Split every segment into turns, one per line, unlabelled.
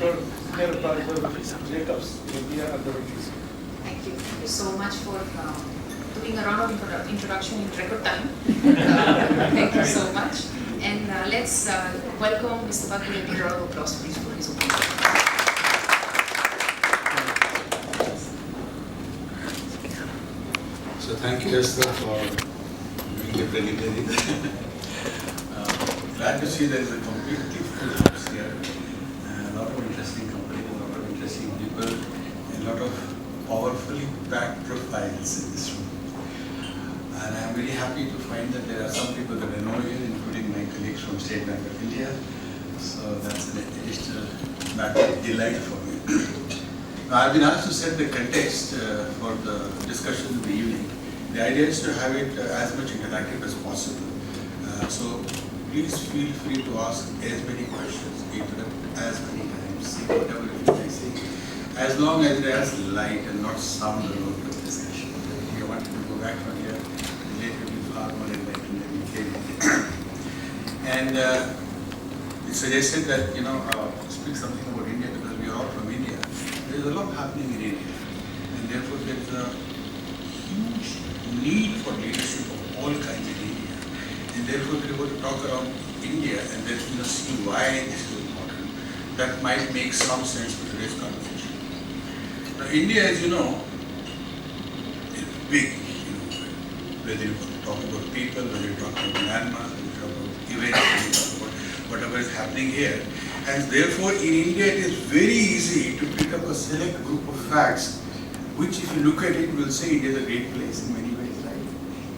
Dr. Senior Advisor, Jacobs, India and the Middle East.
Thank you. Thank you so much for doing a round of introduction in record time. Thank you so much. And let's welcome Mr. Bhatt with a round of applause, please, for his opening.
So thank you, Esther, for doing the preliminary. Glad to see there is a completely full house here. A lot of interesting companies, a lot of interesting people, and a lot of powerfully packed profiles in this room. And I am very happy to find that there are some people that I know here, including my colleagues from State Bank of India. So that's an additional matter of delight for me. Now, I've been asked to set the context for the discussion in the evening. The idea is to have it as much interactive as possible. So please feel free to ask as many questions, interrupt as many times, say whatever you feel like saying, as long as it has light and not sound alone to the discussion. If you want to go back from here, later will be far more enlightened than we came. And it suggested that, speak something about India because we are all from India. There is a lot happening in India, and therefore there is a huge need for leadership of all kinds in India. And therefore we are going to talk around India and then see why this is important. That might make some sense for today's conversation. Now India, as you know, is big. Whether you talk about people, whether you talk about Myanmar, whether you talk about events, whether you talk about whatever is happening here. And therefore in India it is very easy to pick up a select group of facts which if you look at it will say India is a great place in many ways, right?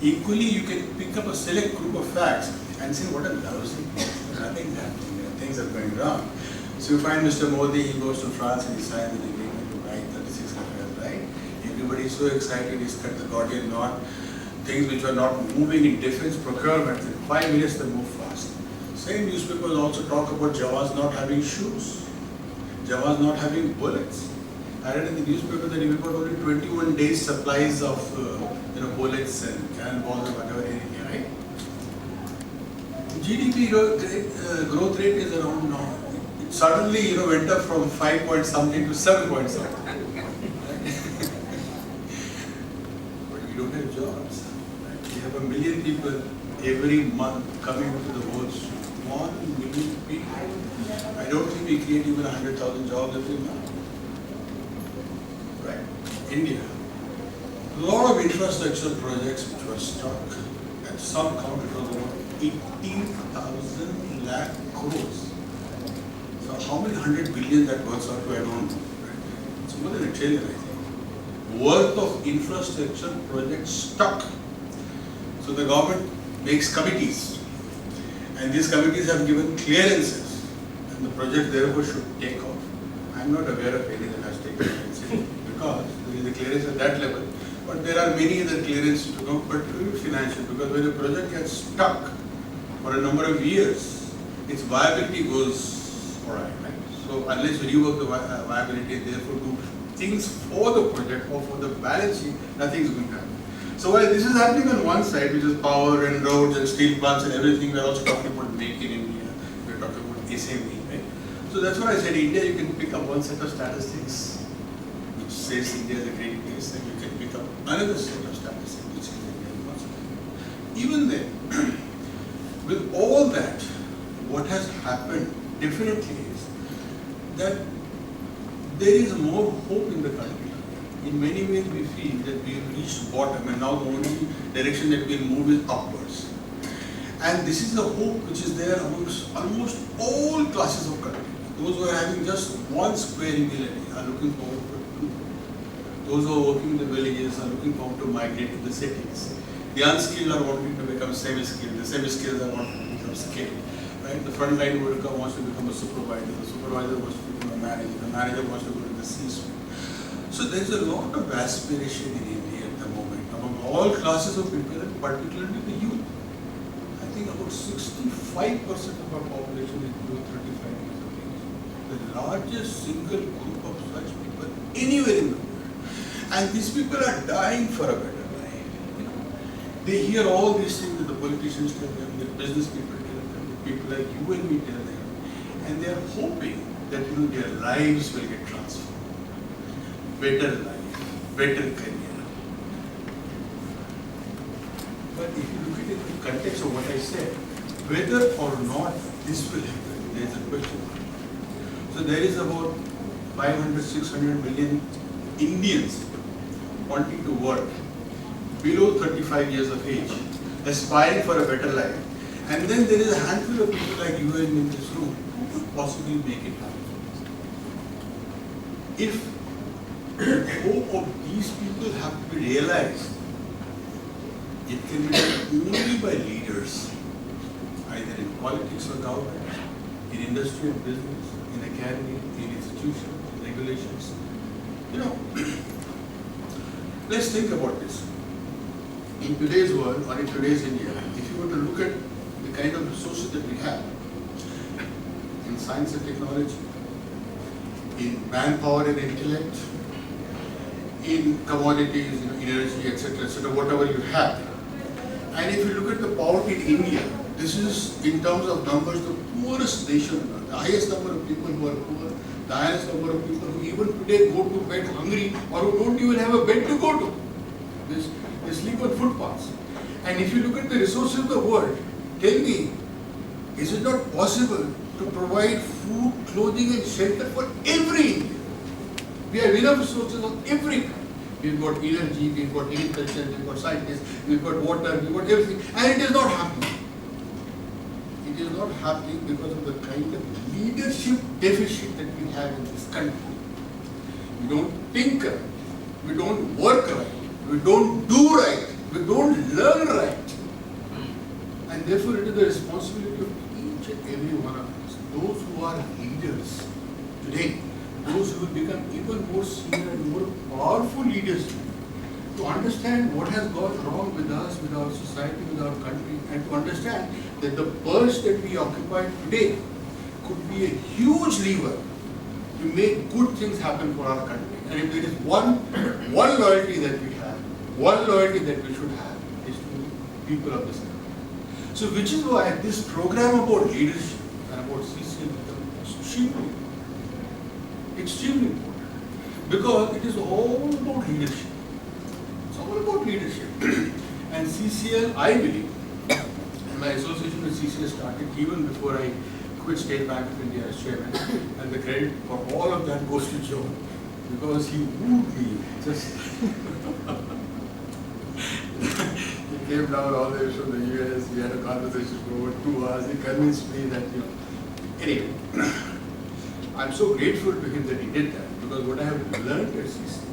Equally you can pick up a select group of facts and say what a lousy place, nothing happening, things are going wrong. So you find Mr. Modi, he goes to France and he signs an agreement to buy 36 countries, right? Everybody is so excited, he's cut the Gordian knot. Things which are not moving in defense procurement, in 5 minutes they move fast. Same newspapers also talk about Jawans not having shoes, Jawans not having bullets. I read in the newspaper that we've got only 21 days supplies of bullets and cannonballs or whatever in India, right? GDP growth rate is around now. It suddenly went up from 5 point something to 7 point something. But we don't have jobs. Right? We have 1 million people every month coming to the roads. 1 million people. I don't think we create even 100,000 jobs every month. Right? India. A lot of infrastructure projects which were stuck. At some count it was about 18,000 lakh crores. So how many 100 billion that works out to, I don't know. Right? It's more than $1 trillion, I think. Worth of infrastructure projects stuck. So the government makes committees. And these committees have given clearances. And the project therefore should take off. I'm not aware of any that has taken clearance because there is a clearance at that level. But there are many other clearances to come, particularly financial, because when a project gets stuck for a number of years, its viability goes alright, right? So unless you rework the viability, therefore do things for the project or for the balance sheet, nothing is going to happen. So while this is happening on one side, which is power and roads and steel plants and everything, we are also talking about Make in India, we are talking about SME, right? So that's why I said India, you can pick up one set of statistics which says India is a great place, and you can pick up another set of statistics which says India is not so great. Even then, with all that, what has happened definitely is that there is more hope in the country. In many ways we feel that we have reached bottom and now the only direction that we will move is upwards. And this is the hope which is there amongst almost all classes of country. Those who are having just one square meal a day are looking forward to it. Those who are working in the villages are looking forward to migrate to the cities. The unskilled are wanting to become semi-skilled. The semi-skilled are wanting to become skilled. Right? The frontline worker wants to become a supervisor. The supervisor wants to become a manager. The manager wants to go to the C-suite. So there is a lot of aspiration in India at the moment among all classes of people, and particularly the youth. I think about 65% of our population is below 35 years of age. The largest single group of such people anywhere in the world. And these people are dying for a better life. They hear all these things that the politicians tell them, the business people tell them, the people like you and me tell them, and they are hoping that their lives will get transformed. Better life, better career. But if you look at it in the context of what I said, whether or not this will happen, there is a question mark. So there is about 500, 600 million Indians wanting to work below 35 years of age, aspiring for a better life. And then there is a handful of people like you and me in this room who could possibly make it happen. If the hope of these people have to be realized, it can be done only by leaders, either in politics or government, in industry and business, in academy, in institutions, in regulations. Let's think about this. In today's world or in today's India, if you were to look at the kind of resources that we have in science and technology, in manpower and intellect, in commodities, energy, etc., whatever you have. And if you look at the poverty in India, this is in terms of numbers the poorest nation, the highest number of people who are poor, the highest number of people who even today go to bed hungry or who don't even have a bed to go to. They sleep on footpaths. And if you look at the resources of the world, tell me, is it not possible to provide food, clothing and shelter for every Indian? We have enough resources of every kind. We've got energy, we've got agriculture, we've got scientists, we've got water, we've got everything. And it is not happening. It is not happening because of the kind of leadership deficit that we have in this country. We don't think right, we don't work right, we don't do right, we don't learn right. And therefore it is the responsibility of each and every one of us, those who are leaders today, those who will become even more senior and more powerful leaders, to understand what has gone wrong with us, with our society, with our country, and to understand that the perch that we occupy today could be a huge lever to make good things happen for our country. And if there is one loyalty that we have, one loyalty that we should have, is to people of this country. So which is why this program about leadership and about CCL becomes extremely important, because it is all about leadership. It's all about leadership. And CCL, I believe, and my association with CCL started even before I quit State Bank of India as chairman, and the credit for all of that goes to Joe, because he wooed me. Just he came down all the way from the US, we had a conversation for over 2 hours, he convinced me that, Anyway, I'm so grateful to him that he did that, because what I have learned at CCL,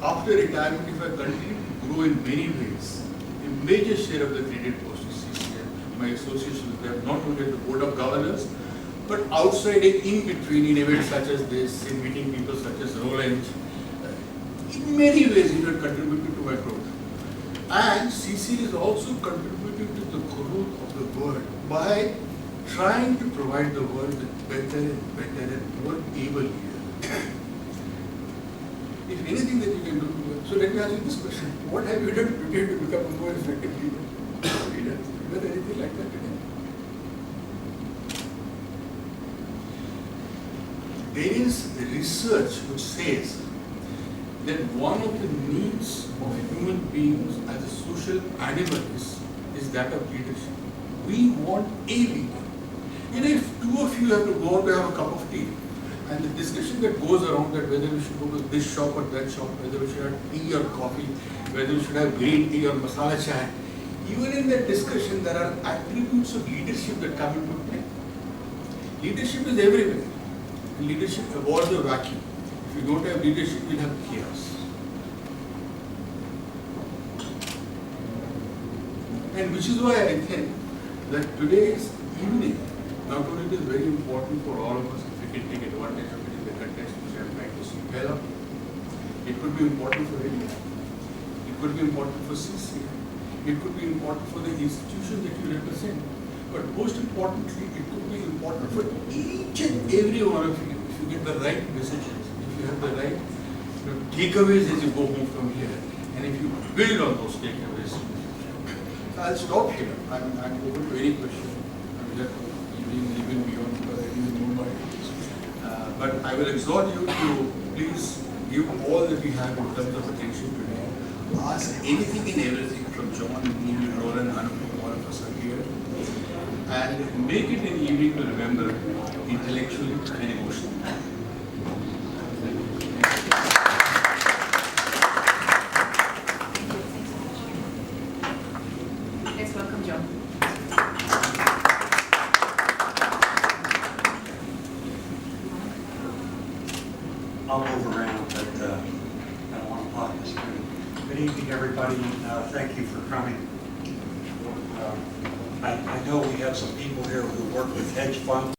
after retirement, if I continue to grow in many ways, a major share of the credit goes to CCL, my association with them, not only at the Board of Governors, but outside and in between, in events such as this, in meeting people such as Roland, in many ways it has contributed to my growth. And CCL is also contributing to the growth of the world by trying to provide the world with better and more able leaders. If anything that you can do, so let me ask you this question: what have you done today to become a more effective leader? Is there anything like that today? There is research which says that one of the needs of human beings as a social animal is that of leadership. We want a leader. If two of you have to go out to have a cup of tea, and the discussion that goes around that whether we should go to this shop or that shop, whether we should have tea or coffee, whether we should have green tea or masala chai, even in that discussion there are attributes of leadership that come into play. Leadership is everywhere. And leadership avoids a vacuum. If you don't have leadership, you'll have chaos. And which is why I think that today's evening, not only it is very important for all of us, if we can take advantage of it in the context which I am trying to spell out, it could be important for India, it could be important for CCL, it could be important for the institution that you represent, but most importantly, it could be important for each and every one of you if you get the right messages, if you have the right takeaways as you go home from here, and if you build on those takeaways. So I'll stop here. I'm open to any question. I'm just leaving beyond because I didn't know my But I will exhort you to please give all that we have in terms of attention today. Ask anything and everything from John, me, Roland, Anup, all of us are here. And make it an evening to remember intellectually and emotionally.
Let's welcome John.
I'll move around, but I don't want to block the screen. Good evening, everybody. Thank you for coming. I know we have some people here who work with hedge funds.